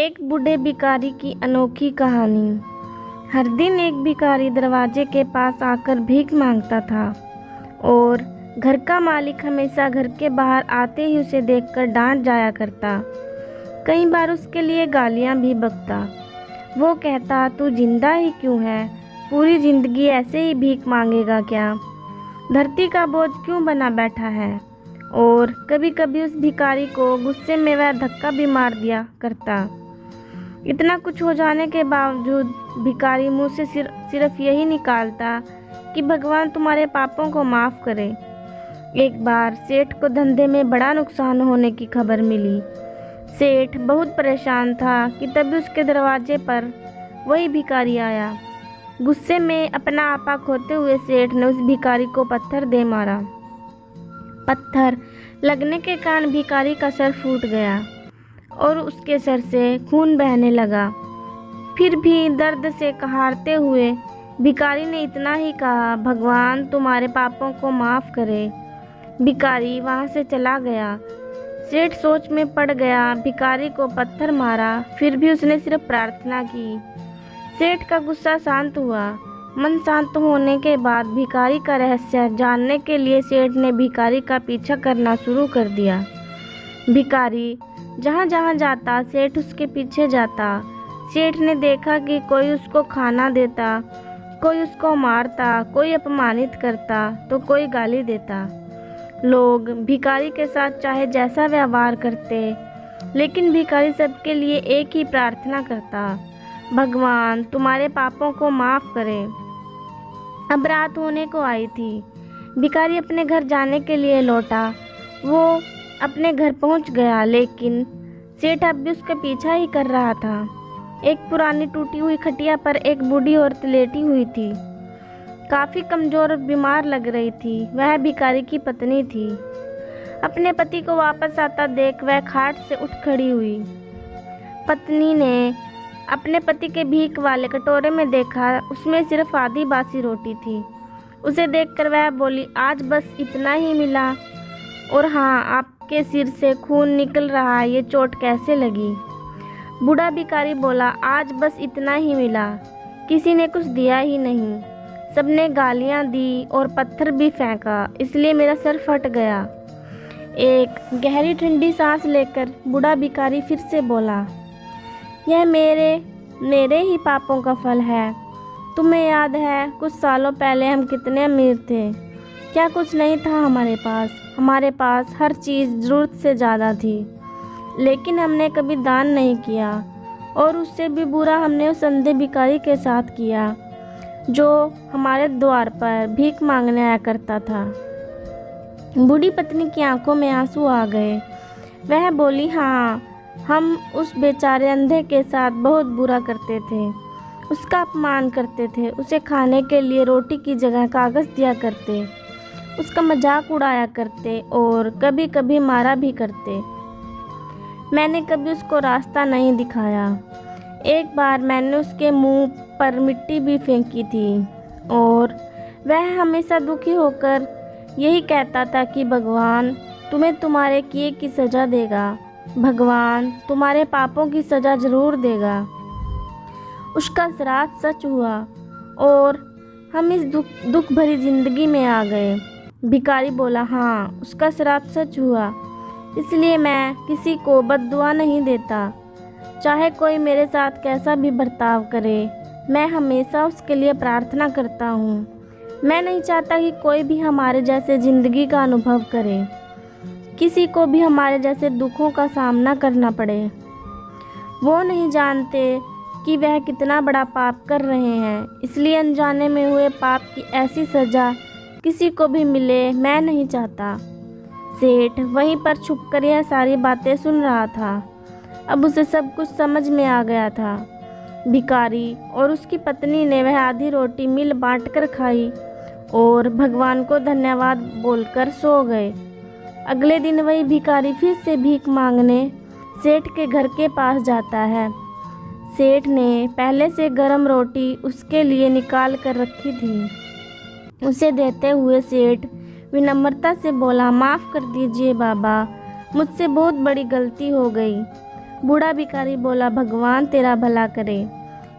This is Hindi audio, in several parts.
एक बूढ़े भिखारी की अनोखी कहानी। हर दिन एक भिखारी दरवाजे के पास आकर भीख मांगता था और घर का मालिक हमेशा घर के बाहर आते ही उसे देखकर डांट जाया करता। कई बार उसके लिए गालियां भी बकता। वो कहता, तू जिंदा ही क्यों है? पूरी जिंदगी ऐसे ही भीख मांगेगा क्या? धरती का बोझ क्यों बना बैठा है? और कभी कभी उस भिखारी को गुस्से में वह धक्का भी मार दिया करता। इतना कुछ हो जाने के बावजूद भिखारी मुंह से सिर्फ यही निकालता कि भगवान तुम्हारे पापों को माफ़ करे। एक बार सेठ को धंधे में बड़ा नुकसान होने की खबर मिली। सेठ बहुत परेशान था कि तभी उसके दरवाजे पर वही भिखारी आया। गुस्से में अपना आपा खोते हुए सेठ ने उस भिखारी को पत्थर दे मारा। पत्थर लगने के कारण भिखारी का सर फूट गया और उसके सर से खून बहने लगा। फिर भी दर्द से कहारते हुए भिखारी ने इतना ही कहा, भगवान तुम्हारे पापों को माफ़ करे। भिखारी वहाँ से चला गया। सेठ सोच में पड़ गया। भिखारी को पत्थर मारा, फिर भी उसने सिर्फ प्रार्थना की। सेठ का गुस्सा शांत हुआ। मन शांत होने के बाद भिखारी का रहस्य जानने के लिए सेठ ने भिखारी का पीछा करना शुरू कर दिया। भिखारी जहाँ जहाँ जाता सेठ उसके पीछे जाता। सेठ ने देखा कि कोई उसको खाना देता, कोई उसको मारता, कोई अपमानित करता तो कोई गाली देता। लोग भिखारी के साथ चाहे जैसा व्यवहार करते, लेकिन भिखारी सबके लिए एक ही प्रार्थना करता, भगवान तुम्हारे पापों को माफ़ करे। अब रात होने को आई थी। भिखारी अपने घर जाने के लिए लौटा। वो अपने घर पहुंच गया, लेकिन सेठ अब भी उसका पीछा ही कर रहा था। एक पुरानी टूटी हुई खटिया पर एक बूढ़ी औरत लेटी हुई थी। काफ़ी कमज़ोर और बीमार लग रही थी। वह भिखारी की पत्नी थी। अपने पति को वापस आता देख वह खाट से उठ खड़ी हुई। पत्नी ने अपने पति के भीख वाले कटोरे में देखा, उसमें सिर्फ आधी बासी रोटी थी। उसे देखकर वह बोली, आज बस इतना ही मिला? और हाँ, आपके सिर से खून निकल रहा है, ये चोट कैसे लगी? बूढ़ा भिखारी बोला, आज बस इतना ही मिला, किसी ने कुछ दिया ही नहीं। सबने गालियाँ दी और पत्थर भी फेंका, इसलिए मेरा सर फट गया। एक गहरी ठंडी सांस लेकर बूढ़ा भिखारी फिर से बोला, यह मेरे ही पापों का फल है। तुम्हें याद है कुछ सालों पहले हम कितने अमीर थे? क्या कुछ नहीं था हमारे पास हर चीज़ ज़रूरत से ज़्यादा थी, लेकिन हमने कभी दान नहीं किया। और उससे भी बुरा हमने उस अंधे भिखारी के साथ किया जो हमारे द्वार पर भीख मांगने आया करता था। बूढ़ी पत्नी की आंखों में आंसू आ गए। वह बोली, हाँ, हम उस बेचारे अंधे के साथ बहुत बुरा करते थे, उसका अपमान करते थे, उसे खाने के लिए रोटी की जगह कागज़ दिया करते, उसका मजाक उड़ाया करते और कभी कभी मारा भी करते। मैंने कभी उसको रास्ता नहीं दिखाया। एक बार मैंने उसके मुंह पर मिट्टी भी फेंकी थी और वह हमेशा दुखी होकर यही कहता था कि भगवान तुम्हें तुम्हारे किए की सज़ा देगा, भगवान तुम्हारे पापों की सज़ा ज़रूर देगा। उसका श्राप सच हुआ और हम इस दुख भरी ज़िंदगी में आ गए। भिखारी बोला, हाँ, उसका श्राप सच हुआ, इसलिए मैं किसी को बद्दुआ नहीं देता। चाहे कोई मेरे साथ कैसा भी बर्ताव करे, मैं हमेशा उसके लिए प्रार्थना करता हूँ। मैं नहीं चाहता कि कोई भी हमारे जैसे ज़िंदगी का अनुभव करे, किसी को भी हमारे जैसे दुखों का सामना करना पड़े। वो नहीं जानते कि वह कितना बड़ा पाप कर रहे हैं, इसलिए अनजाने में हुए पाप की ऐसी सज़ा किसी को भी मिले मैं नहीं चाहता। सेठ वहीं पर छुपकर यह सारी बातें सुन रहा था। अब उसे सब कुछ समझ में आ गया था। भिखारी और उसकी पत्नी ने वह आधी रोटी मिल बांटकर खाई और भगवान को धन्यवाद बोलकर सो गए। अगले दिन वही भिखारी फिर से भीख मांगने सेठ के घर के पास जाता है। सेठ ने पहले से गर्म रोटी उसके लिए निकाल कर रखी थी। उसे देते हुए सेठ विनम्रता से बोला, माफ़ कर दीजिए बाबा, मुझसे बहुत बड़ी गलती हो गई। बूढ़ा भिखारी बोला, भगवान तेरा भला करे।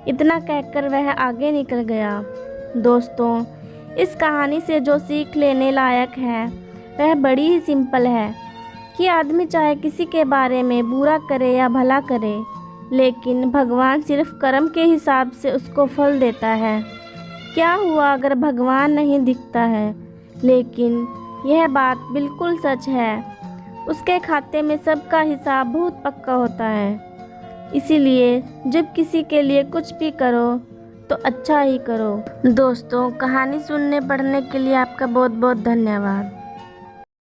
इतना कहकर वह आगे निकल गया। दोस्तों, इस कहानी से जो सीख लेने लायक है वह बड़ी ही सिंपल है कि आदमी चाहे किसी के बारे में बुरा करे या भला करे, लेकिन भगवान सिर्फ कर्म के हिसाब से उसको फल देता है। क्या हुआ अगर भगवान नहीं दिखता है, लेकिन यह बात बिल्कुल सच है, उसके खाते में सबका हिसाब बहुत पक्का होता है। इसीलिए जब किसी के लिए कुछ भी करो तो अच्छा ही करो। दोस्तों, कहानी सुनने पढ़ने के लिए आपका बहुत बहुत धन्यवाद।